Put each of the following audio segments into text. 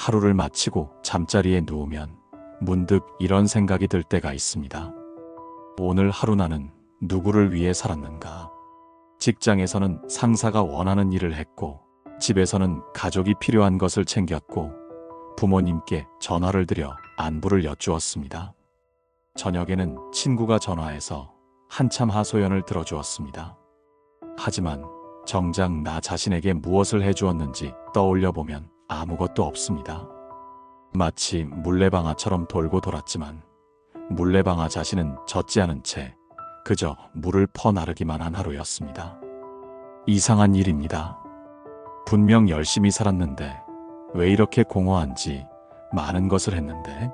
하루를 마치고 잠자리에 누우면 문득 이런 생각이 들 때가 있습니다. 오늘 하루 나는 누구를 위해 살았는가? 직장에서는 상사가 원하는 일을 했고, 집에서는 가족이 필요한 것을 챙겼고, 부모님께 전화를 드려 안부를 여쭈었습니다. 저녁에는 친구가 전화해서 한참 하소연을 들어주었습니다. 하지만 정작 나 자신에게 무엇을 해주었는지 떠올려 보면 아무것도 없습니다. 마치 물레방아처럼 돌고 돌았지만 물레방아 자신은 젖지 않은 채 그저 물을 퍼나르기만 한 하루였습니다. 이상한 일입니다. 분명 열심히 살았는데 왜 이렇게 공허한지, 많은 것을 했는데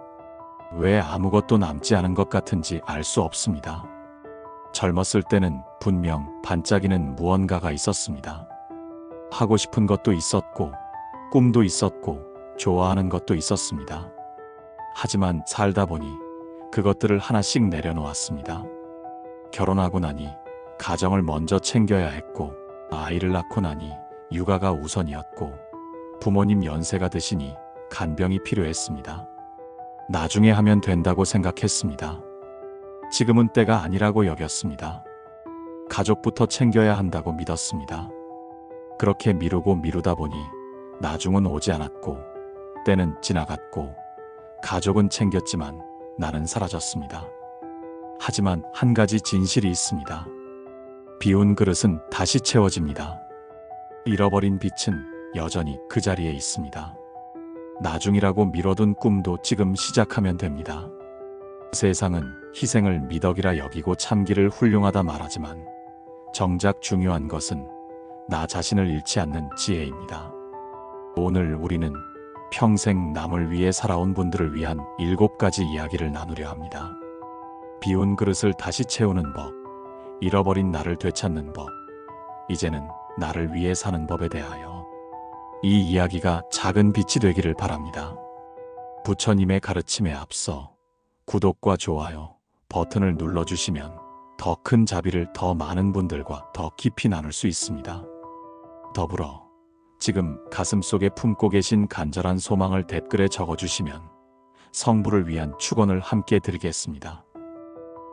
왜 아무것도 남지 않은 것 같은지 알 수 없습니다. 젊었을 때는 분명 반짝이는 무언가가 있었습니다. 하고 싶은 것도 있었고, 꿈도 있었고, 좋아하는 것도 있었습니다. 하지만 살다 보니 그것들을 하나씩 내려놓았습니다. 결혼하고 나니 가정을 먼저 챙겨야 했고, 아이를 낳고 나니 육아가 우선이었고, 부모님 연세가 드시니 간병이 필요했습니다. 나중에 하면 된다고 생각했습니다. 지금은 때가 아니라고 여겼습니다. 가족부터 챙겨야 한다고 믿었습니다. 그렇게 미루고 미루다 보니 나중은 오지 않았고, 때는 지나갔고, 가족은 챙겼지만 나는 사라졌습니다. 하지만 한 가지 진실이 있습니다. 비운 그릇은 다시 채워집니다. 잃어버린 빛은 여전히 그 자리에 있습니다. 나중이라고 미뤄둔 꿈도 지금 시작하면 됩니다. 세상은 희생을 미덕이라 여기고 참기를 훌륭하다 말하지만 정작 중요한 것은 나 자신을 잃지 않는 지혜입니다. 오늘 우리는 평생 남을 위해 살아온 분들을 위한 7가지 이야기를 나누려 합니다. 비운 그릇을 다시 채우는 법, 잃어버린 나를 되찾는 법, 이제는 나를 위해 사는 법에 대하여 이 이야기가 작은 빛이 되기를 바랍니다. 부처님의 가르침에 앞서 구독과 좋아요 버튼을 눌러주시면 더 큰 자비를 더 많은 분들과 더 깊이 나눌 수 있습니다. 더불어 지금 가슴속에 품고 계신 간절한 소망을 댓글에 적어주시면 성부를 위한 축원을 함께 드리겠습니다.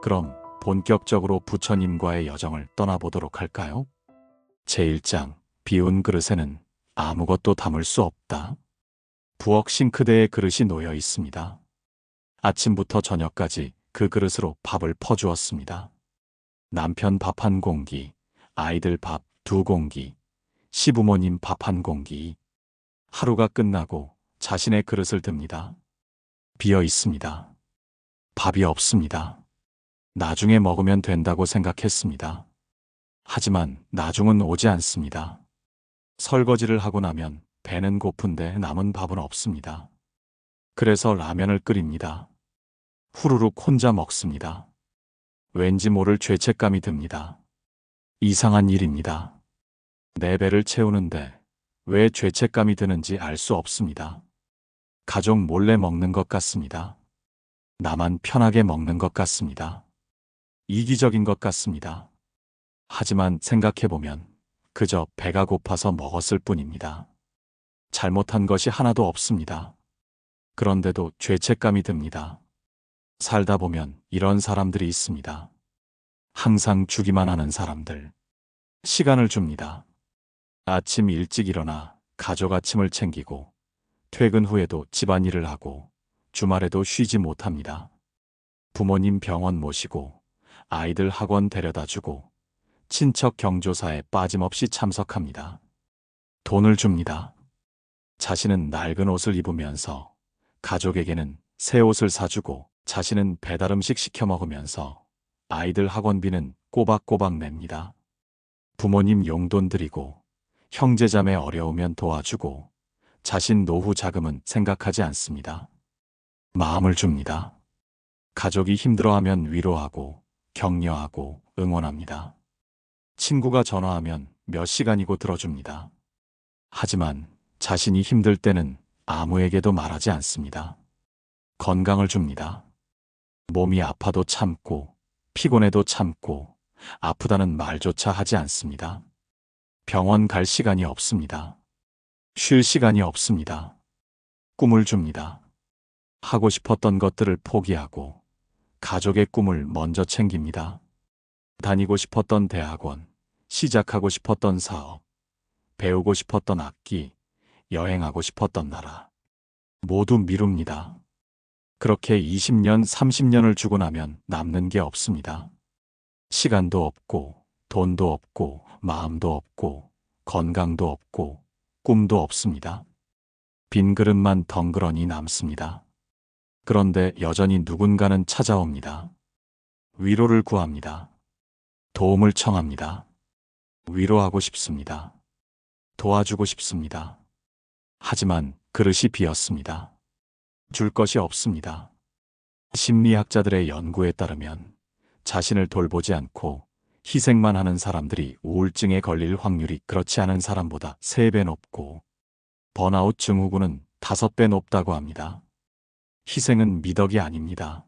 그럼 본격적으로 부처님과의 여정을 떠나보도록 할까요? 제1장, 비운 그릇에는 아무것도 담을 수 없다. 부엌 싱크대에 그릇이 놓여 있습니다. 아침부터 저녁까지 그 그릇으로 밥을 퍼주었습니다. 남편 밥 1공기, 아이들 밥 2공기, 시부모님 밥 1공기. 하루가 끝나고 자신의 그릇을 듭니다. 비어 있습니다. 밥이 없습니다. 나중에 먹으면 된다고 생각했습니다. 하지만 나중은 오지 않습니다. 설거지를 하고 나면 배는 고픈데 남은 밥은 없습니다. 그래서 라면을 끓입니다. 후루룩 혼자 먹습니다. 왠지 모를 죄책감이 듭니다. 이상한 일입니다. 내 배를 채우는데 왜 죄책감이 드는지 알 수 없습니다. 가족 몰래 먹는 것 같습니다. 나만 편하게 먹는 것 같습니다. 이기적인 것 같습니다. 하지만 생각해보면 그저 배가 고파서 먹었을 뿐입니다. 잘못한 것이 하나도 없습니다. 그런데도 죄책감이 듭니다. 살다 보면 이런 사람들이 있습니다. 항상 주기만 하는 사람들. 시간을 줍니다. 아침 일찍 일어나 가족 아침을 챙기고 퇴근 후에도 집안일을 하고 주말에도 쉬지 못합니다. 부모님 병원 모시고 아이들 학원 데려다 주고 친척 경조사에 빠짐없이 참석합니다. 돈을 줍니다. 자신은 낡은 옷을 입으면서 가족에게는 새 옷을 사주고 자신은 배달음식 시켜 먹으면서 아이들 학원비는 꼬박꼬박 냅니다. 부모님 용돈 드리고 형제자매 어려우면 도와주고 자신 노후 자금은 생각하지 않습니다. 마음을 줍니다. 가족이 힘들어하면 위로하고 격려하고 응원합니다. 친구가 전화하면 몇 시간이고 들어줍니다. 하지만 자신이 힘들 때는 아무에게도 말하지 않습니다. 건강을 줍니다. 몸이 아파도 참고 피곤해도 참고 아프다는 말조차 하지 않습니다. 병원 갈 시간이 없습니다. 쉴 시간이 없습니다. 꿈을 줍니다. 하고 싶었던 것들을 포기하고 가족의 꿈을 먼저 챙깁니다. 다니고 싶었던 대학원, 시작하고 싶었던 사업, 배우고 싶었던 악기, 여행하고 싶었던 나라. 모두 미룹니다. 그렇게 20년, 30년을 주고 나면 남는 게 없습니다. 시간도 없고, 돈도 없고, 마음도 없고, 건강도 없고, 꿈도 없습니다. 빈 그릇만 덩그러니 남습니다. 그런데 여전히 누군가는 찾아옵니다. 위로를 구합니다. 도움을 청합니다. 위로하고 싶습니다. 도와주고 싶습니다. 하지만 그릇이 비었습니다. 줄 것이 없습니다. 심리학자들의 연구에 따르면 자신을 돌보지 않고 희생만 하는 사람들이 우울증에 걸릴 확률이 그렇지 않은 사람보다 3배 높고 번아웃 증후군은 5배 높다고 합니다. 희생은 미덕이 아닙니다.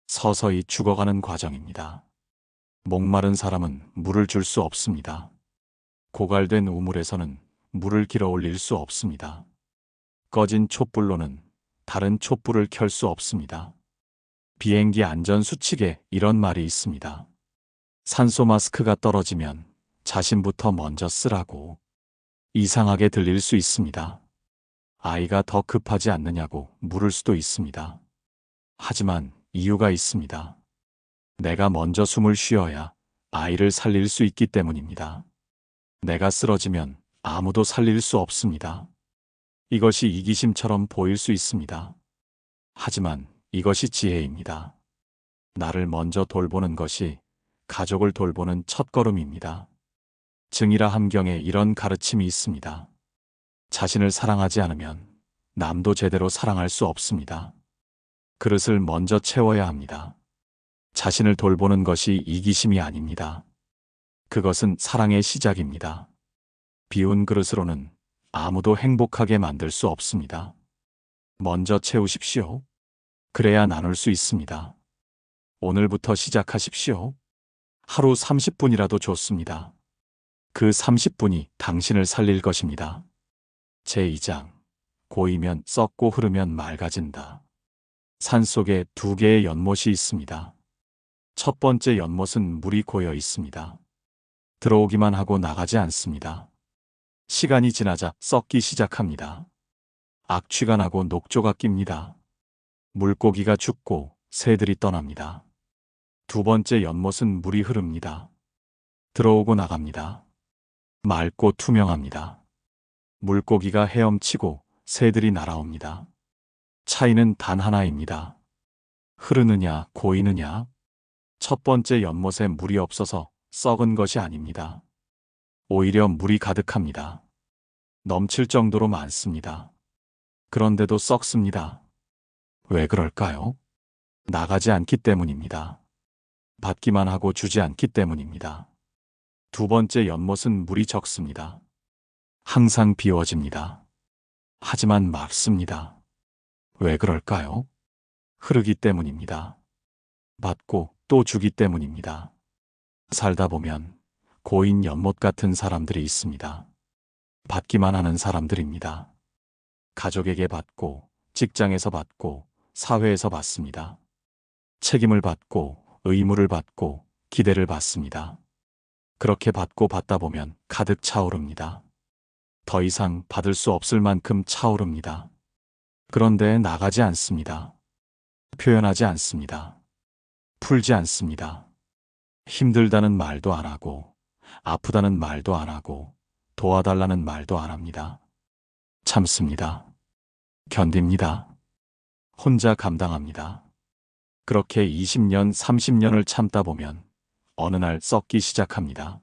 서서히 죽어가는 과정입니다. 목마른 사람은 물을 줄 수 없습니다. 고갈된 우물에서는 물을 길어 올릴 수 없습니다. 꺼진 촛불로는 다른 촛불을 켤 수 없습니다. 비행기 안전 수칙에 이런 말이 있습니다. 산소 마스크가 떨어지면 자신부터 먼저 쓰라고. 이상하게 들릴 수 있습니다. 아이가 더 급하지 않느냐고 물을 수도 있습니다. 하지만 이유가 있습니다. 내가 먼저 숨을 쉬어야 아이를 살릴 수 있기 때문입니다. 내가 쓰러지면 아무도 살릴 수 없습니다. 이것이 이기심처럼 보일 수 있습니다. 하지만 이것이 지혜입니다. 나를 먼저 돌보는 것이 가족을 돌보는 첫걸음입니다. 증이라 함경에 이런 가르침이 있습니다. 자신을 사랑하지 않으면 남도 제대로 사랑할 수 없습니다. 그릇을 먼저 채워야 합니다. 자신을 돌보는 것이 이기심이 아닙니다. 그것은 사랑의 시작입니다. 비운 그릇으로는 아무도 행복하게 만들 수 없습니다. 먼저 채우십시오. 그래야 나눌 수 있습니다. 오늘부터 시작하십시오. 하루 30분이라도 좋습니다. 그 30분이 당신을 살릴 것입니다. 제2장. 고이면 썩고 흐르면 맑아진다. 산속에 2개의 연못이 있습니다. 첫 번째 연못은 물이 고여 있습니다. 들어오기만 하고 나가지 않습니다. 시간이 지나자 썩기 시작합니다. 악취가 나고 녹조가 낍니다. 물고기가 죽고 새들이 떠납니다. 두 번째 연못은 물이 흐릅니다. 들어오고 나갑니다. 맑고 투명합니다. 물고기가 헤엄치고 새들이 날아옵니다. 차이는 단 하나입니다. 흐르느냐 고이느냐. 첫 번째 연못에 물이 없어서 썩은 것이 아닙니다. 오히려 물이 가득합니다. 넘칠 정도로 많습니다. 그런데도 썩습니다. 왜 그럴까요? 나가지 않기 때문입니다. 받기만 하고 주지 않기 때문입니다. 두 번째 연못은 물이 적습니다. 항상 비워집니다. 하지만 맑습니다. 왜 그럴까요? 흐르기 때문입니다. 받고 또 주기 때문입니다. 살다 보면 고인 연못 같은 사람들이 있습니다. 받기만 하는 사람들입니다. 가족에게 받고, 직장에서 받고, 사회에서 받습니다. 책임을 받고, 의무를 받고, 기대를 받습니다. 그렇게 받고 받다 보면 가득 차오릅니다. 더 이상 받을 수 없을 만큼 차오릅니다. 그런데 나가지 않습니다. 표현하지 않습니다. 풀지 않습니다. 힘들다는 말도 안 하고, 아프다는 말도 안 하고, 도와달라는 말도 안 합니다. 참습니다. 견딥니다. 혼자 감당합니다. 그렇게 20년, 30년을 참다 보면 어느 날 썩기 시작합니다.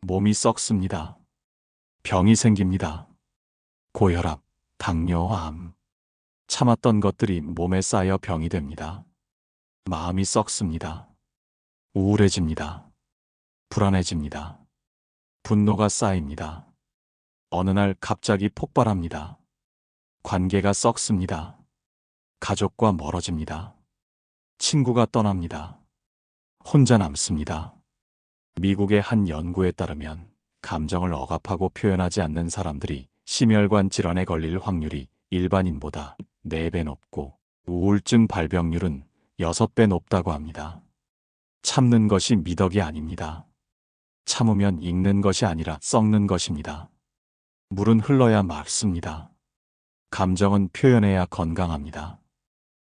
몸이 썩습니다. 병이 생깁니다. 고혈압, 당뇨, 암. 참았던 것들이 몸에 쌓여 병이 됩니다. 마음이 썩습니다. 우울해집니다. 불안해집니다. 분노가 쌓입니다. 어느 날 갑자기 폭발합니다. 관계가 썩습니다. 가족과 멀어집니다. 친구가 떠납니다. 혼자 남습니다. 미국의 한 연구에 따르면 감정을 억압하고 표현하지 않는 사람들이 심혈관 질환에 걸릴 확률이 일반인보다 4배 높고 우울증 발병률은 6배 높다고 합니다. 참는 것이 미덕이 아닙니다. 참으면 익는 것이 아니라 썩는 것입니다. 물은 흘러야 맑습니다. 감정은 표현해야 건강합니다.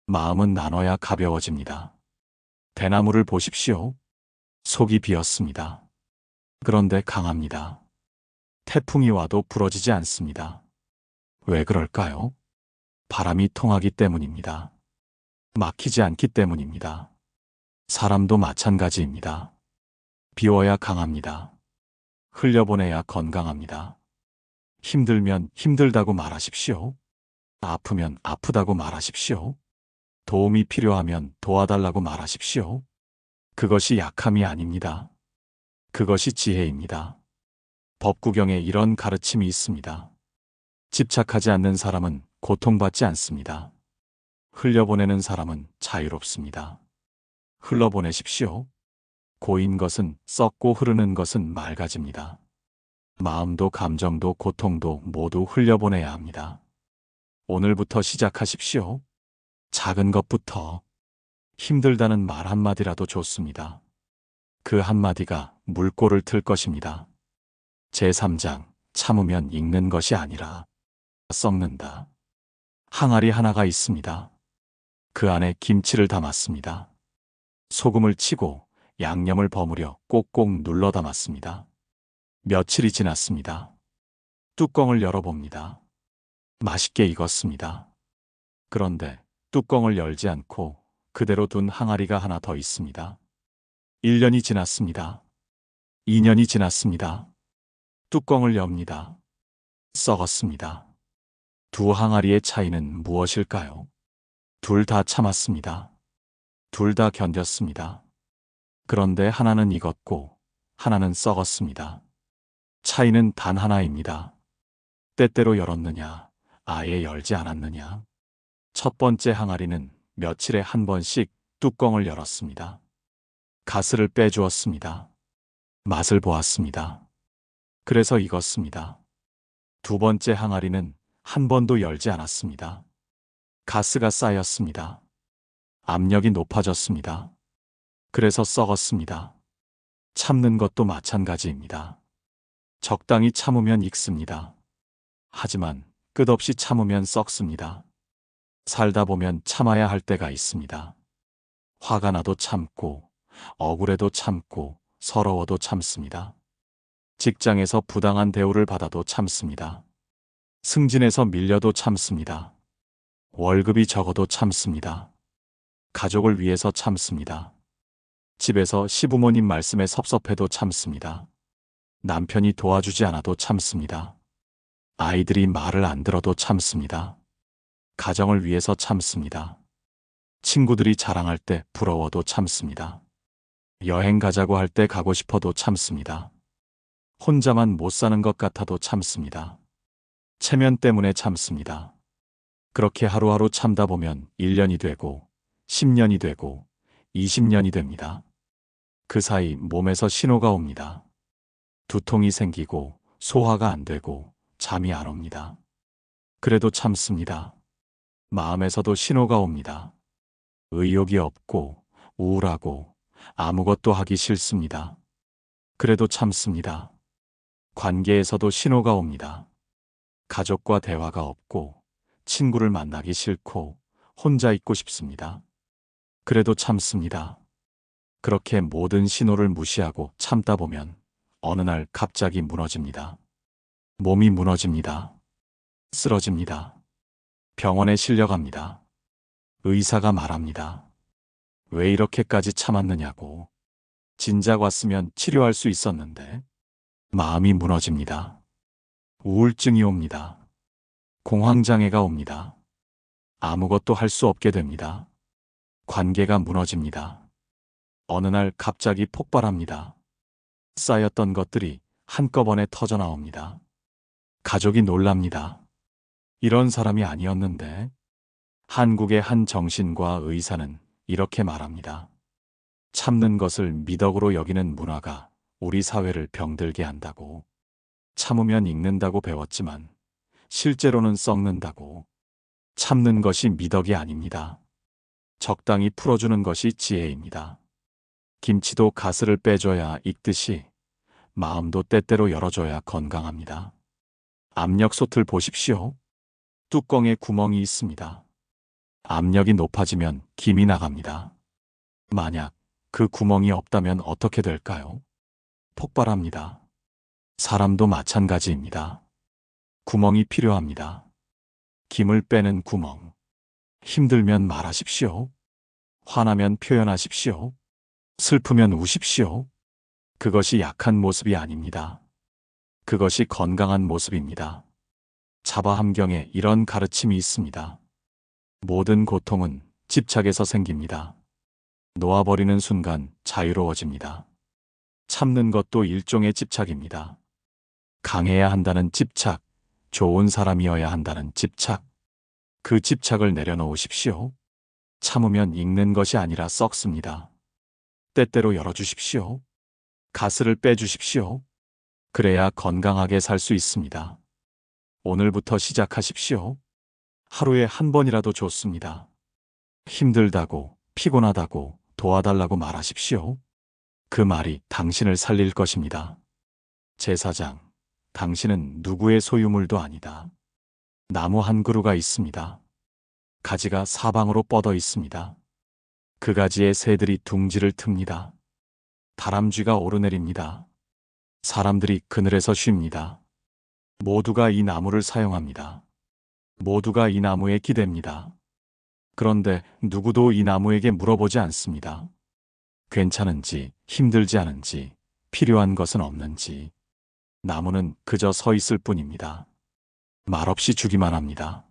마음은 나눠야 가벼워집니다. 대나무를 보십시오. 속이 비었습니다. 그런데 강합니다. 태풍이 와도 부러지지 않습니다. 왜 그럴까요? 바람이 통하기 때문입니다. 막히지 않기 때문입니다. 사람도 마찬가지입니다. 비워야 강합니다. 흘려보내야 건강합니다. 힘들면 힘들다고 말하십시오. 아프면 아프다고 말하십시오. 도움이 필요하면 도와달라고 말하십시오. 그것이 약함이 아닙니다. 그것이 지혜입니다. 법구경에 이런 가르침이 있습니다. 집착하지 않는 사람은 고통받지 않습니다. 흘려보내는 사람은 자유롭습니다. 흘러보내십시오. 고인 것은 썩고 흐르는 것은 맑아집니다. 마음도 감정도 고통도 모두 흘려보내야 합니다. 오늘부터 시작하십시오. 작은 것부터. 힘들다는 말 한마디라도 좋습니다. 그 한마디가 물꼬를 틀 것입니다. 제3장 참으면 익는 것이 아니라 썩는다. 항아리 하나가 있습니다. 그 안에 김치를 담았습니다. 소금을 치고 양념을 버무려 꼭꼭 눌러 담았습니다. 며칠이 지났습니다. 뚜껑을 열어봅니다. 맛있게 익었습니다. 그런데 뚜껑을 열지 않고 그대로 둔 항아리가 하나 더 있습니다. 1년이 지났습니다. 2년이 지났습니다. 뚜껑을 엽니다. 썩었습니다. 두 항아리의 차이는 무엇일까요? 둘 다 참았습니다. 둘 다 견뎠습니다. 그런데 하나는 익었고 하나는 썩었습니다. 차이는 단 하나입니다. 때때로 열었느냐, 아예 열지 않았느냐. 첫 번째 항아리는 며칠에 한 번씩 뚜껑을 열었습니다. 가스를 빼주었습니다. 맛을 보았습니다. 그래서 익었습니다. 두 번째 항아리는 한 번도 열지 않았습니다. 가스가 쌓였습니다. 압력이 높아졌습니다. 그래서 썩었습니다. 참는 것도 마찬가지입니다. 적당히 참으면 익습니다. 하지만 끝없이 참으면 썩습니다. 살다 보면 참아야 할 때가 있습니다. 화가 나도 참고, 억울해도 참고, 서러워도 참습니다. 직장에서 부당한 대우를 받아도 참습니다. 승진해서 밀려도 참습니다. 월급이 적어도 참습니다. 가족을 위해서 참습니다. 집에서 시부모님 말씀에 섭섭해도 참습니다. 남편이 도와주지 않아도 참습니다. 아이들이 말을 안 들어도 참습니다. 가정을 위해서 참습니다. 친구들이 자랑할 때 부러워도 참습니다. 여행 가자고 할 때 가고 싶어도 참습니다. 혼자만 못 사는 것 같아도 참습니다. 체면 때문에 참습니다. 그렇게 하루하루 참다 보면 1년이 되고 10년이 되고 20년이 됩니다. 그 사이 몸에서 신호가 옵니다. 두통이 생기고 소화가 안 되고 잠이 안 옵니다. 그래도 참습니다. 마음에서도 신호가 옵니다. 의욕이 없고 우울하고 아무것도 하기 싫습니다. 그래도 참습니다. 관계에서도 신호가 옵니다. 가족과 대화가 없고 친구를 만나기 싫고 혼자 있고 싶습니다. 그래도 참습니다. 그렇게 모든 신호를 무시하고 참다 보면 어느 날 갑자기 무너집니다. 몸이 무너집니다. 쓰러집니다. 병원에 실려갑니다. 의사가 말합니다. 왜 이렇게까지 참았느냐고. 진작 왔으면 치료할 수 있었는데. 마음이 무너집니다. 우울증이 옵니다. 공황장애가 옵니다. 아무것도 할 수 없게 됩니다. 관계가 무너집니다. 어느 날 갑자기 폭발합니다. 쌓였던 것들이 한꺼번에 터져 나옵니다. 가족이 놀랍니다. 이런 사람이 아니었는데. 한국의 한 정신과 의사는 이렇게 말합니다. 참는 것을 미덕으로 여기는 문화가 우리 사회를 병들게 한다고. 참으면 익는다고 배웠지만 실제로는 썩는다고. 참는 것이 미덕이 아닙니다. 적당히 풀어주는 것이 지혜입니다. 김치도 가스를 빼줘야 익듯이 마음도 때때로 열어줘야 건강합니다. 압력솥을 보십시오. 뚜껑에 구멍이 있습니다. 압력이 높아지면 김이 나갑니다. 만약 그 구멍이 없다면 어떻게 될까요? 폭발합니다. 사람도 마찬가지입니다. 구멍이 필요합니다. 김을 빼는 구멍. 힘들면 말하십시오. 화나면 표현하십시오. 슬프면 우십시오. 그것이 약한 모습이 아닙니다. 그것이 건강한 모습입니다. 자바함경에 이런 가르침이 있습니다. 모든 고통은 집착에서 생깁니다. 놓아버리는 순간 자유로워집니다. 참는 것도 일종의 집착입니다. 강해야 한다는 집착, 좋은 사람이어야 한다는 집착. 그 집착을 내려놓으십시오. 참으면 익는 것이 아니라 썩습니다. 때때로 열어주십시오. 가스를 빼주십시오. 그래야 건강하게 살 수 있습니다. 오늘부터 시작하십시오. 하루에 한 번이라도 좋습니다. 힘들다고, 피곤하다고, 도와달라고 말하십시오. 그 말이 당신을 살릴 것입니다. 제사장, 당신은 누구의 소유물도 아니다. 나무 한 그루가 있습니다. 가지가 사방으로 뻗어 있습니다. 그 가지에 새들이 둥지를 틉니다. 다람쥐가 오르내립니다. 사람들이 그늘에서 쉽니다. 모두가 이 나무를 사용합니다. 모두가 이 나무에 기댑니다. 그런데 누구도 이 나무에게 물어보지 않습니다. 괜찮은지, 힘들지 않은지, 필요한 것은 없는지. 나무는 그저 서 있을 뿐입니다. 말없이 주기만 합니다.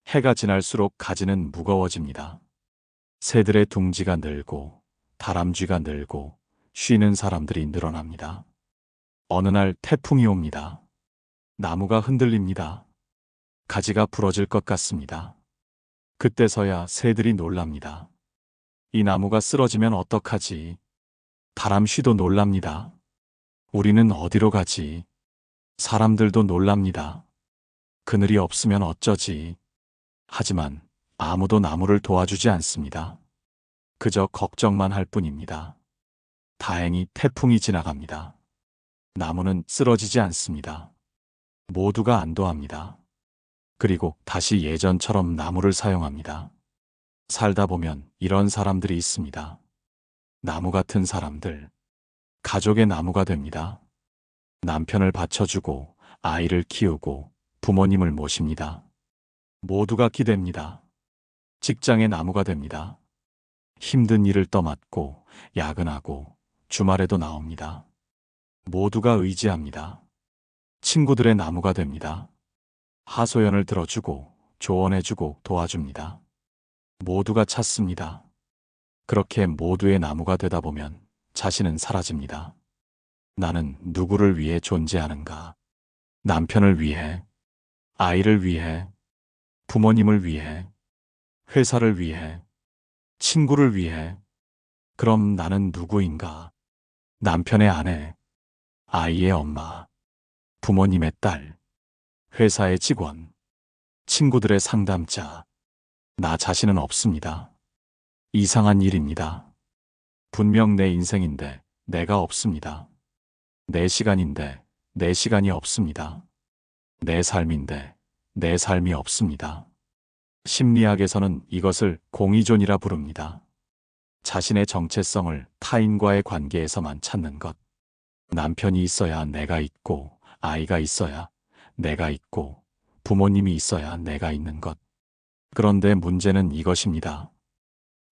해가 지날수록 가지는 무거워집니다. 새들의 둥지가 늘고, 다람쥐가 늘고, 쉬는 사람들이 늘어납니다. 어느 날 태풍이 옵니다. 나무가 흔들립니다. 가지가 부러질 것 같습니다. 그때서야 새들이 놀랍니다. 이 나무가 쓰러지면 어떡하지? 다람쥐도 놀랍니다. 우리는 어디로 가지? 사람들도 놀랍니다. 그늘이 없으면 어쩌지? 하지만 아무도 나무를 도와주지 않습니다. 그저 걱정만 할 뿐입니다. 다행히 태풍이 지나갑니다. 나무는 쓰러지지 않습니다. 모두가 안도합니다. 그리고 다시 예전처럼 나무를 사용합니다. 살다 보면 이런 사람들이 있습니다. 나무 같은 사람들. 가족의 나무가 됩니다. 남편을 받쳐주고 아이를 키우고 부모님을 모십니다. 모두가 기댑니다. 직장의 나무가 됩니다. 힘든 일을 떠맡고 야근하고 주말에도 나옵니다. 모두가 의지합니다. 친구들의 나무가 됩니다. 하소연을 들어주고 조언해주고 도와줍니다. 모두가 찾습니다. 그렇게 모두의 나무가 되다 보면 자신은 사라집니다. 나는 누구를 위해 존재하는가? 남편을 위해, 아이를 위해, 부모님을 위해, 회사를 위해, 친구를 위해. 그럼 나는 누구인가? 남편의 아내, 아이의 엄마, 부모님의 딸, 회사의 직원, 친구들의 상담자. 나 자신은 없습니다. 이상한 일입니다. 분명 내 인생인데 내가 없습니다. 내 시간인데 내 시간이 없습니다. 내 삶인데 내 삶이 없습니다. 심리학에서는 이것을 공의존이라 부릅니다. 자신의 정체성을 타인과의 관계에서만 찾는 것. 남편이 있어야 내가 있고, 아이가 있어야 내가 있고, 부모님이 있어야 내가 있는 것. 그런데 문제는 이것입니다.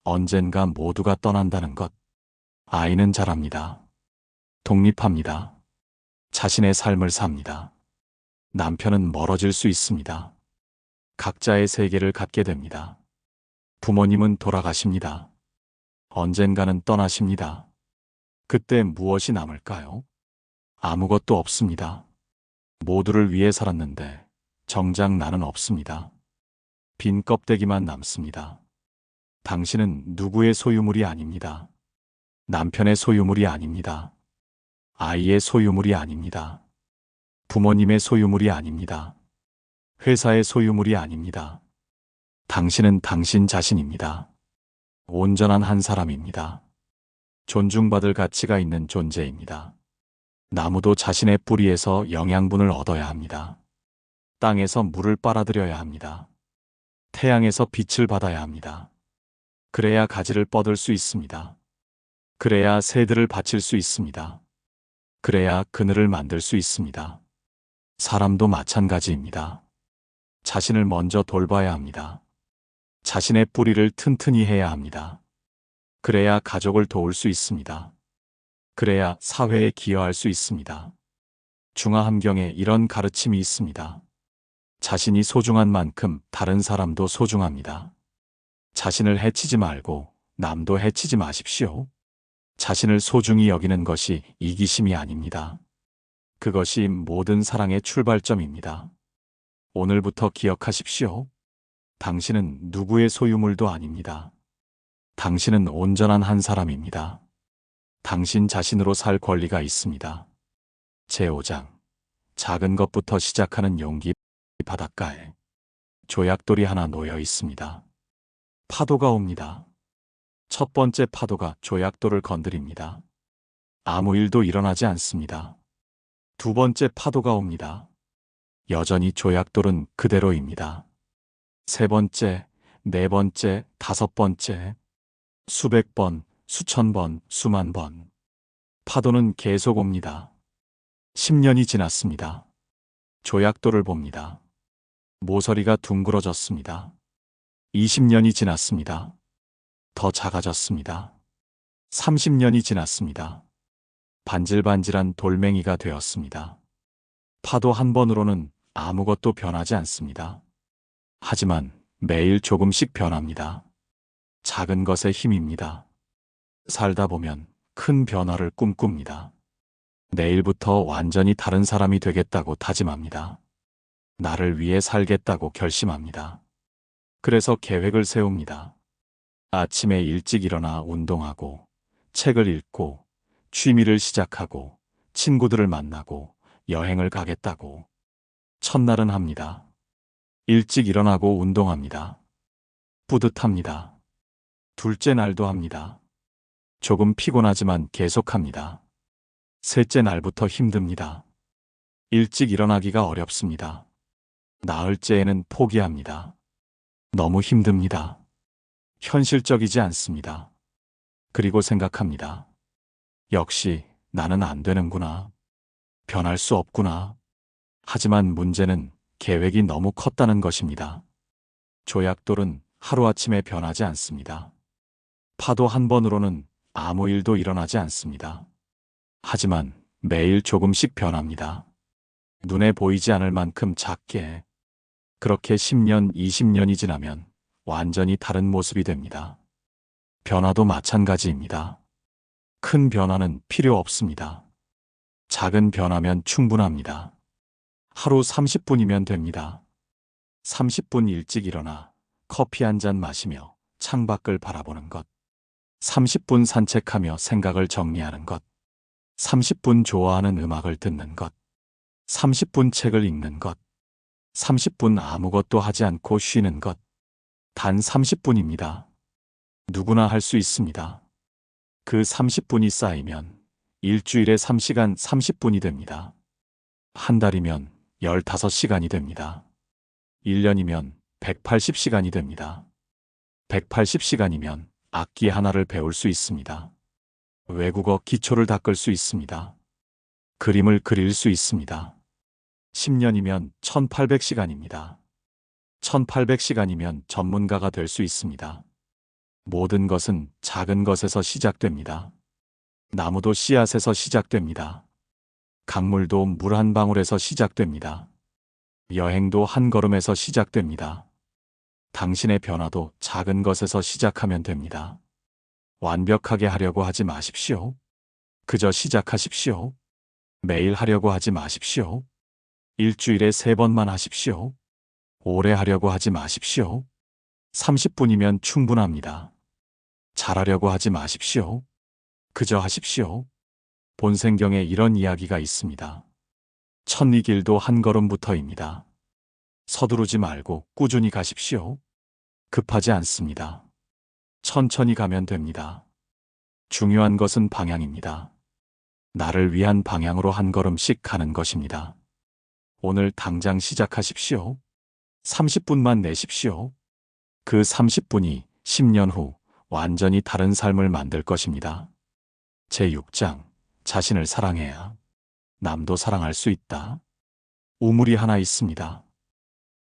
언젠가 모두가 떠난다는 것. 아이는 자랍니다. 독립합니다. 자신의 삶을 삽니다. 남편은 멀어질 수 있습니다. 각자의 세계를 갖게 됩니다. 부모님은 돌아가십니다. 언젠가는 떠나십니다. 그때 무엇이 남을까요? 아무것도 없습니다. 모두를 위해 살았는데 정작 나는 없습니다. 빈 껍데기만 남습니다. 당신은 누구의 소유물이 아닙니다. 남편의 소유물이 아닙니다. 아이의 소유물이 아닙니다. 부모님의 소유물이 아닙니다. 회사의 소유물이 아닙니다. 당신은 당신 자신입니다. 온전한 한 사람입니다. 존중받을 가치가 있는 존재입니다. 나무도 자신의 뿌리에서 영양분을 얻어야 합니다. 땅에서 물을 빨아들여야 합니다. 태양에서 빛을 받아야 합니다. 그래야 가지를 뻗을 수 있습니다. 그래야 새들을 바칠 수 있습니다. 그래야 그늘을 만들 수 있습니다. 사람도 마찬가지입니다. 자신을 먼저 돌봐야 합니다. 자신의 뿌리를 튼튼히 해야 합니다. 그래야 가족을 도울 수 있습니다. 그래야 사회에 기여할 수 있습니다. 중화함경에 이런 가르침이 있습니다. 자신이 소중한 만큼 다른 사람도 소중합니다. 자신을 해치지 말고 남도 해치지 마십시오. 자신을 소중히 여기는 것이 이기심이 아닙니다. 그것이 모든 사랑의 출발점입니다. 오늘부터 기억하십시오. 당신은 누구의 소유물도 아닙니다. 당신은 온전한 한 사람입니다. 당신 자신으로 살 권리가 있습니다. 제5장 작은 것부터 시작하는 용기. 바닷가에 조약돌이 하나 놓여 있습니다. 파도가 옵니다. 첫 번째 파도가 조약돌을 건드립니다. 아무 일도 일어나지 않습니다. 두 번째 파도가 옵니다. 여전히 조약돌은 그대로입니다. 세 번째, 네 번째, 다섯 번째, 수백 번, 수천 번, 수만 번. 파도는 계속 옵니다. 10년이 지났습니다. 조약돌을 봅니다. 모서리가 둥그러졌습니다. 20년이 지났습니다. 더 작아졌습니다. 30년이 지났습니다. 반질반질한 돌멩이가 되었습니다. 파도 한 번으로는 아무것도 변하지 않습니다. 하지만 매일 조금씩 변합니다. 작은 것의 힘입니다. 살다 보면 큰 변화를 꿈꿉니다. 내일부터 완전히 다른 사람이 되겠다고 다짐합니다. 나를 위해 살겠다고 결심합니다. 그래서 계획을 세웁니다. 아침에 일찍 일어나 운동하고, 책을 읽고, 취미를 시작하고, 친구들을 만나고, 여행을 가겠다고. 첫날은 합니다. 일찍 일어나고 운동합니다. 뿌듯합니다. 둘째 날도 합니다. 조금 피곤하지만 계속합니다. 셋째 날부터 힘듭니다. 일찍 일어나기가 어렵습니다. 나흘째에는 포기합니다. 너무 힘듭니다. 현실적이지 않습니다. 그리고 생각합니다. 역시 나는 안 되는구나. 변할 수 없구나. 하지만 문제는 계획이 너무 컸다는 것입니다. 조약돌은 하루아침에 변하지 않습니다. 파도 한 번으로는 아무 일도 일어나지 않습니다. 하지만 매일 조금씩 변합니다. 눈에 보이지 않을 만큼 작게. 그렇게 10년, 20년이 지나면 완전히 다른 모습이 됩니다. 변화도 마찬가지입니다. 큰 변화는 필요 없습니다. 작은 변화면 충분합니다. 하루 30분이면 됩니다. 30분 일찍 일어나 커피 한 잔 마시며 창밖을 바라보는 것. 30분 산책하며 생각을 정리하는 것. 30분 좋아하는 음악을 듣는 것. 30분 책을 읽는 것. 30분 아무것도 하지 않고 쉬는 것. 단 30분입니다. 누구나 할 수 있습니다. 그 30분이 쌓이면 일주일에 3시간 30분이 됩니다. 한 달이면 15시간이 됩니다. 1년이면 180시간이 됩니다. 180시간이면 악기 하나를 배울 수 있습니다. 외국어 기초를 닦을 수 있습니다. 그림을 그릴 수 있습니다. 10년이면 1800시간입니다. 1800시간이면 전문가가 될 수 있습니다. 모든 것은 작은 것에서 시작됩니다. 나무도 씨앗에서 시작됩니다. 강물도 물 한 방울에서 시작됩니다. 여행도 한 걸음에서 시작됩니다. 당신의 변화도 작은 것에서 시작하면 됩니다. 완벽하게 하려고 하지 마십시오. 그저 시작하십시오. 매일 하려고 하지 마십시오. 일주일에 3번만 하십시오. 오래 하려고 하지 마십시오. 30분이면 충분합니다. 잘하려고 하지 마십시오. 그저 하십시오. 본생경에 이런 이야기가 있습니다. 첫 이 길도 한 걸음부터입니다. 서두르지 말고 꾸준히 가십시오. 급하지 않습니다. 천천히 가면 됩니다. 중요한 것은 방향입니다. 나를 위한 방향으로 한 걸음씩 가는 것입니다. 오늘 당장 시작하십시오. 30분만 내십시오. 그 30분이 10년 후 완전히 다른 삶을 만들 것입니다. 제6장, 자신을 사랑해야 남도 사랑할 수 있다. 우물이 하나 있습니다.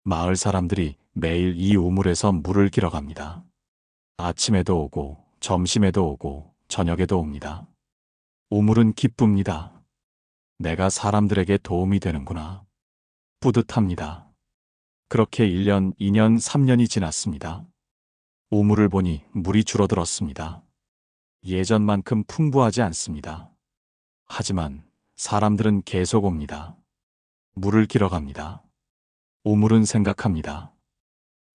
마을 사람들이 매일 이 우물에서 물을 길어갑니다. 아침에도 오고 점심에도 오고 저녁에도 옵니다. 우물은 기쁩니다. 내가 사람들에게 도움이 되는구나. 뿌듯합니다. 그렇게 1년, 2년, 3년이 지났습니다. 우물을 보니 물이 줄어들었습니다. 예전만큼 풍부하지 않습니다. 하지만 사람들은 계속 옵니다. 물을 길어갑니다. 우물은 생각합니다.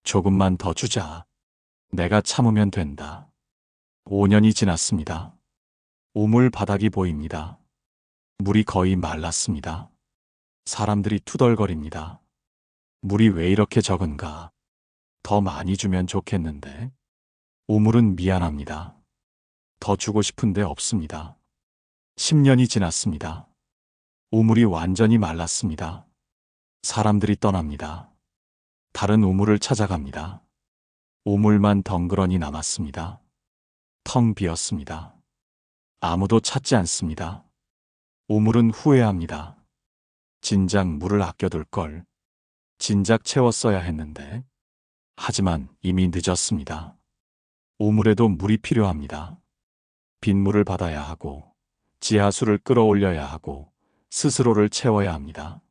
조금만 더 주자. 내가 참으면 된다. 5년이 지났습니다. 우물 바닥이 보입니다. 물이 거의 말랐습니다. 사람들이 투덜거립니다. 물이 왜 이렇게 적은가? 더 많이 주면 좋겠는데. 우물은 미안합니다. 더 주고 싶은데 없습니다. 10년이 지났습니다. 우물이 완전히 말랐습니다. 사람들이 떠납니다. 다른 우물을 찾아갑니다. 우물만 덩그러니 남았습니다. 텅 비었습니다. 아무도 찾지 않습니다. 우물은 후회합니다. 진작 물을 아껴둘 걸. 진작 채웠어야 했는데. 하지만 이미 늦었습니다. 우물에도 물이 필요합니다. 빗물을 받아야 하고, 지하수를 끌어올려야 하고, 스스로를 채워야 합니다.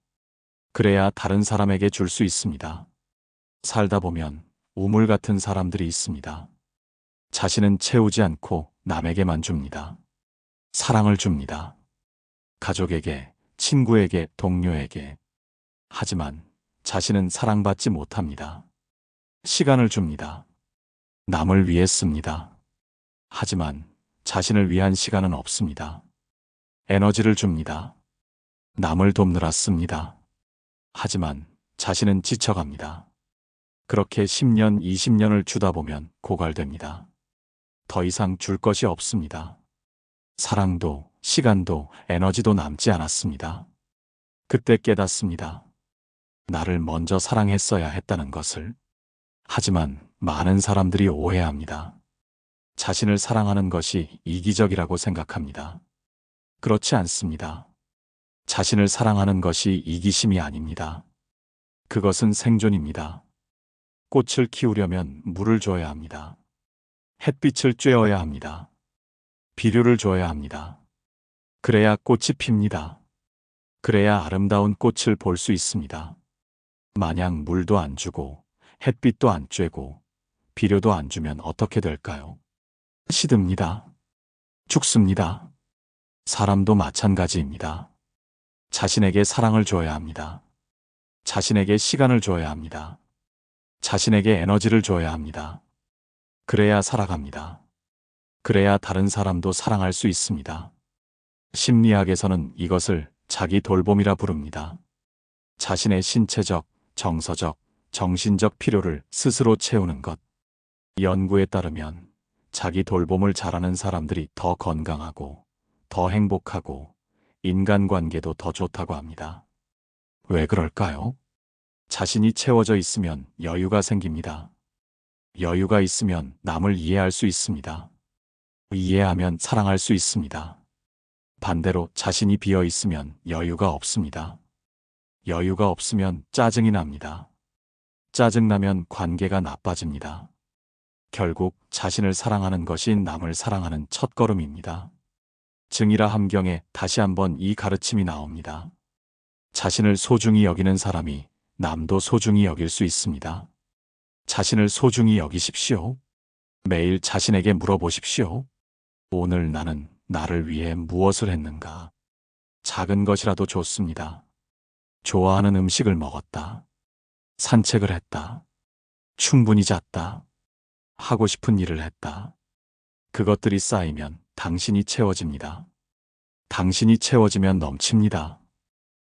그래야 다른 사람에게 줄 수 있습니다. 살다 보면 우물 같은 사람들이 있습니다. 자신은 채우지 않고 남에게만 줍니다. 사랑을 줍니다. 가족에게, 친구에게, 동료에게. 하지만 자신은 사랑받지 못합니다. 시간을 줍니다. 남을 위해 씁니다. 하지만 자신을 위한 시간은 없습니다. 에너지를 줍니다. 남을 돕느라 씁니다. 하지만 자신은 지쳐갑니다. 그렇게 10년, 20년을 주다 보면 고갈됩니다. 더 이상 줄 것이 없습니다. 사랑도, 시간도, 에너지도 남지 않았습니다. 그때 깨닫습니다. 나를 먼저 사랑했어야 했다는 것을. 하지만 많은 사람들이 오해합니다. 자신을 사랑하는 것이 이기적이라고 생각합니다. 그렇지 않습니다. 자신을 사랑하는 것이 이기심이 아닙니다. 그것은 생존입니다. 꽃을 키우려면 물을 줘야 합니다. 햇빛을 쬐어야 합니다. 비료를 줘야 합니다. 그래야 꽃이 핍니다. 그래야 아름다운 꽃을 볼 수 있습니다. 만약 물도 안 주고 햇빛도 안 쬐고 비료도 안 주면 어떻게 될까요? 시듭니다. 죽습니다. 사람도 마찬가지입니다. 자신에게 사랑을 줘야 합니다. 자신에게 시간을 줘야 합니다. 자신에게 에너지를 줘야 합니다. 그래야 살아갑니다. 그래야 다른 사람도 사랑할 수 있습니다. 심리학에서는 이것을 자기 돌봄이라 부릅니다. 자신의 신체적, 정서적, 정신적 필요를 스스로 채우는 것. 연구에 따르면 자기 돌봄을 잘하는 사람들이 더 건강하고, 더 행복하고, 인간관계도 더 좋다고 합니다. 왜 그럴까요? 자신이 채워져 있으면 여유가 생깁니다. 여유가 있으면 남을 이해할 수 있습니다. 이해하면 사랑할 수 있습니다. 반대로 자신이 비어 있으면 여유가 없습니다. 여유가 없으면 짜증이 납니다. 짜증나면 관계가 나빠집니다. 결국 자신을 사랑하는 것이 남을 사랑하는 첫걸음입니다. 증이라 함경에 다시 한번 이 가르침이 나옵니다. 자신을 소중히 여기는 사람이 남도 소중히 여길 수 있습니다. 자신을 소중히 여기십시오. 매일 자신에게 물어보십시오. 오늘 나는 나를 위해 무엇을 했는가? 작은 것이라도 좋습니다. 좋아하는 음식을 먹었다. 산책을 했다. 충분히 잤다. 하고 싶은 일을 했다. 그것들이 쌓이면 당신이 채워집니다. 당신이 채워지면 넘칩니다.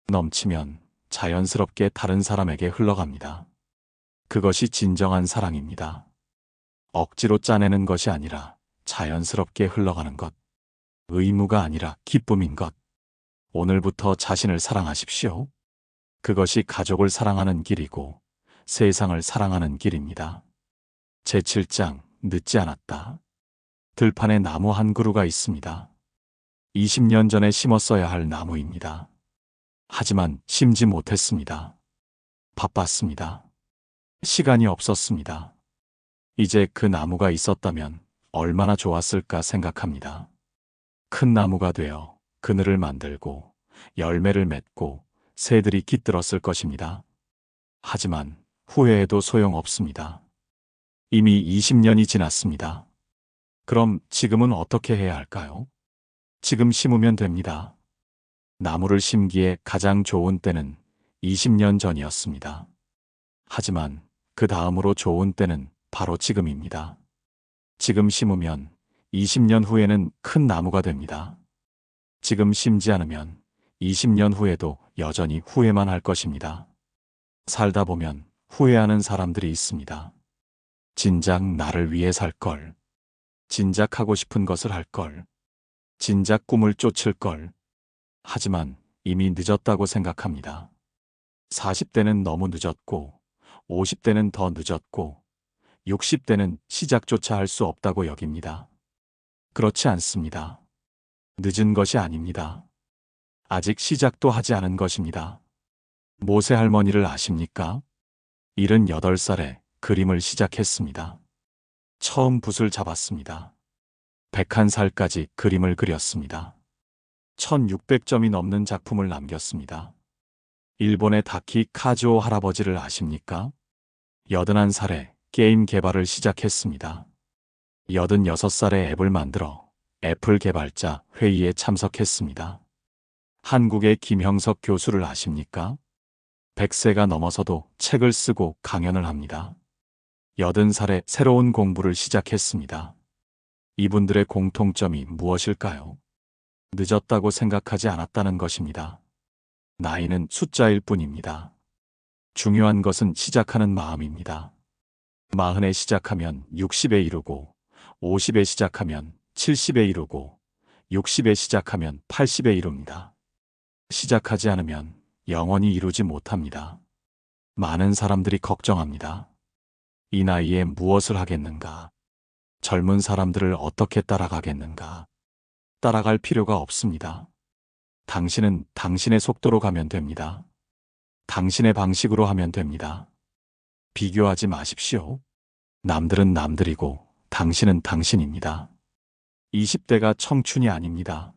넘치면 자연스럽게 다른 사람에게 흘러갑니다. 그것이 진정한 사랑입니다. 억지로 짜내는 것이 아니라 자연스럽게 흘러가는 것. 의무가 아니라 기쁨인 것. 오늘부터 자신을 사랑하십시오. 그것이 가족을 사랑하는 길이고 세상을 사랑하는 길입니다. 제7장 늦지 않았다. 들판에 나무 한 그루가 있습니다. 20년 전에 심었어야 할 나무입니다. 하지만 심지 못했습니다. 바빴습니다. 시간이 없었습니다. 이제 그 나무가 있었다면 얼마나 좋았을까 생각합니다. 큰 나무가 되어 그늘을 만들고 열매를 맺고 새들이 깃들었을 것입니다. 하지만 후회해도 소용없습니다. 이미 20년이 지났습니다. 그럼 지금은 어떻게 해야 할까요? 지금 심으면 됩니다. 나무를 심기에 가장 좋은 때는 20년 전이었습니다. 하지만 그 다음으로 좋은 때는 바로 지금입니다. 지금 심으면 20년 후에는 큰 나무가 됩니다. 지금 심지 않으면 20년 후에도 여전히 후회만 할 것입니다. 살다 보면 후회하는 사람들이 있습니다. 진작 나를 위해 살 걸. 진작 하고 싶은 것을 할 걸. 진작 꿈을 쫓을 걸. 하지만 이미 늦었다고 생각합니다. 40대는 너무 늦었고, 50대는 더 늦었고, 60대는 시작조차 할 수 없다고 여깁니다. 그렇지 않습니다. 늦은 것이 아닙니다. 아직 시작도 하지 않은 것입니다. 모세 할머니를 아십니까? 78살에 그림을 시작했습니다. 처음 붓을 잡았습니다. 101살까지 그림을 그렸습니다. 1600점이 넘는 작품을 남겼습니다. 일본의 다키 카즈오 할아버지를 아십니까? 81살에 게임 개발을 시작했습니다. 86살에 앱을 만들어 애플 개발자 회의에 참석했습니다. 한국의 김형석 교수를 아십니까? 100세가 넘어서도 책을 쓰고 강연을 합니다. 80살에 새로운 공부를 시작했습니다. 이분들의 공통점이 무엇일까요? 늦었다고 생각하지 않았다는 것입니다. 나이는 숫자일 뿐입니다. 중요한 것은 시작하는 마음입니다. 40에 시작하면 60에 이르고, 50에 시작하면 70에 이르고, 60에 시작하면 80에 이릅니다. 시작하지 않으면 영원히 이루지 못합니다. 많은 사람들이 걱정합니다. 이 나이에 무엇을 하겠는가? 젊은 사람들을 어떻게 따라가겠는가? 따라갈 필요가 없습니다. 당신은 당신의 속도로 가면 됩니다. 당신의 방식으로 하면 됩니다. 비교하지 마십시오. 남들은 남들이고 당신은 당신입니다. 20대가 청춘이 아닙니다.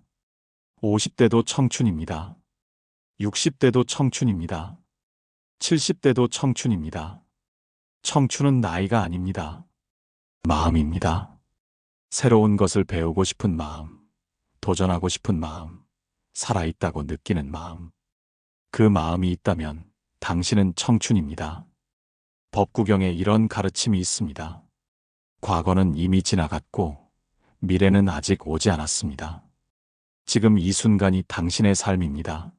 50대도 청춘입니다. 60대도 청춘입니다. 70대도 청춘입니다. 청춘은 나이가 아닙니다. 마음입니다. 새로운 것을 배우고 싶은 마음, 도전하고 싶은 마음, 살아있다고 느끼는 마음. 그 마음이 있다면 당신은 청춘입니다. 법구경에 이런 가르침이 있습니다. 과거는 이미 지나갔고 미래는 아직 오지 않았습니다. 지금 이 순간이 당신의 삶입니다.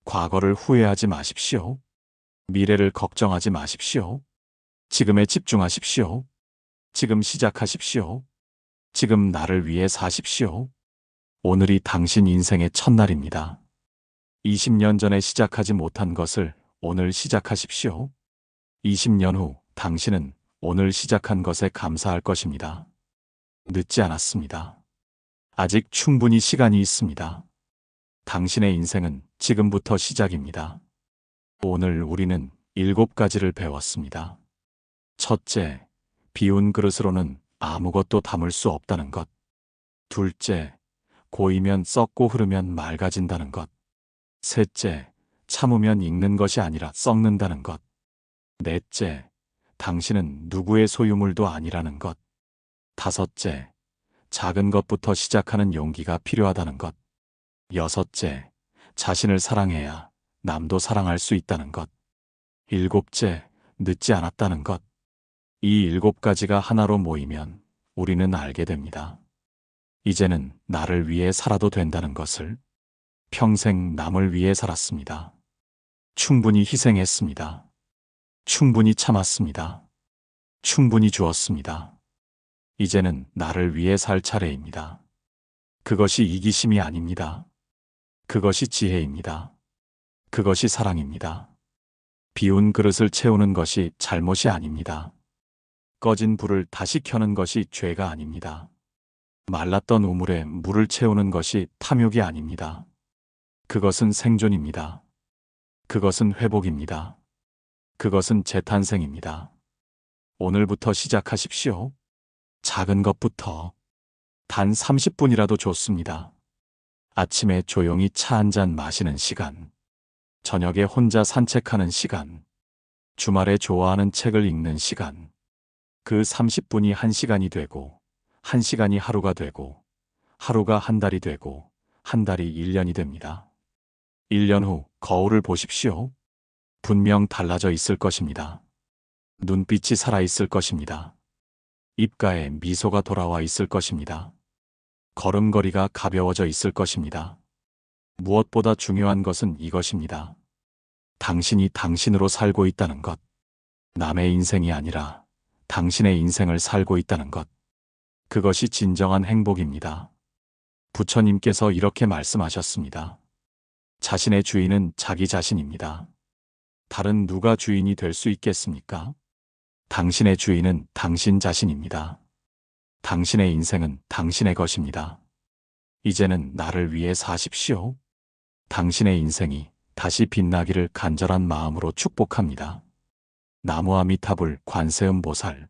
과거를 후회하지 마십시오. 미래를 걱정하지 마십시오. 지금에 집중하십시오. 지금 시작하십시오. 지금 나를 위해 사십시오. 오늘이 당신 인생의 첫날입니다. 20년 전에 시작하지 못한 것을 오늘 시작하십시오. 20년 후 당신은 오늘 시작한 것에 감사할 것입니다. 늦지 않았습니다. 아직 충분히 시간이 있습니다. 당신의 인생은 지금부터 시작입니다. 오늘 우리는 7가지를 배웠습니다. 첫째, 비운 그릇으로는 아무것도 담을 수 없다는 것. 둘째, 고이면 썩고 흐르면 맑아진다는 것. 셋째, 참으면 익는 것이 아니라 썩는다는 것. 넷째, 당신은 누구의 소유물도 아니라는 것. 다섯째, 작은 것부터 시작하는 용기가 필요하다는 것. 여섯째, 자신을 사랑해야 남도 사랑할 수 있다는 것. 일곱째, 늦지 않았다는 것. 이 7가지가 하나로 모이면 우리는 알게 됩니다. 이제는 나를 위해 살아도 된다는 것을. 평생 남을 위해 살았습니다. 충분히 희생했습니다. 충분히 참았습니다. 충분히 주었습니다. 이제는 나를 위해 살 차례입니다. 그것이 이기심이 아닙니다. 그것이 지혜입니다. 그것이 사랑입니다. 비운 그릇을 채우는 것이 잘못이 아닙니다. 꺼진 불을 다시 켜는 것이 죄가 아닙니다. 말랐던 우물에 물을 채우는 것이 탐욕이 아닙니다. 그것은 생존입니다. 그것은 회복입니다. 그것은 재탄생입니다. 오늘부터 시작하십시오. 작은 것부터. 단 30분이라도 좋습니다. 아침에 조용히 차 한 잔 마시는 시간. 저녁에 혼자 산책하는 시간. 주말에 좋아하는 책을 읽는 시간. 그 30분이 1시간이 되고, 1시간이 하루가 되고, 하루가 한 달이 되고, 한 달이 1년이 됩니다. 1년 후 거울을 보십시오. 분명 달라져 있을 것입니다. 눈빛이 살아있을 것입니다. 입가에 미소가 돌아와 있을 것입니다. 걸음걸이가 가벼워져 있을 것입니다. 무엇보다 중요한 것은 이것입니다. 당신이 당신으로 살고 있다는 것. 남의 인생이 아니라 당신의 인생을 살고 있다는 것. 그것이 진정한 행복입니다. 부처님께서 이렇게 말씀하셨습니다. 자신의 주인은 자기 자신입니다. 다른 누가 주인이 될 수 있겠습니까? 당신의 주인은 당신 자신입니다. 당신의 인생은 당신의 것입니다. 이제는 나를 위해 사십시오. 당신의 인생이 다시 빛나기를 간절한 마음으로 축복합니다. 나무아미타불 관세음보살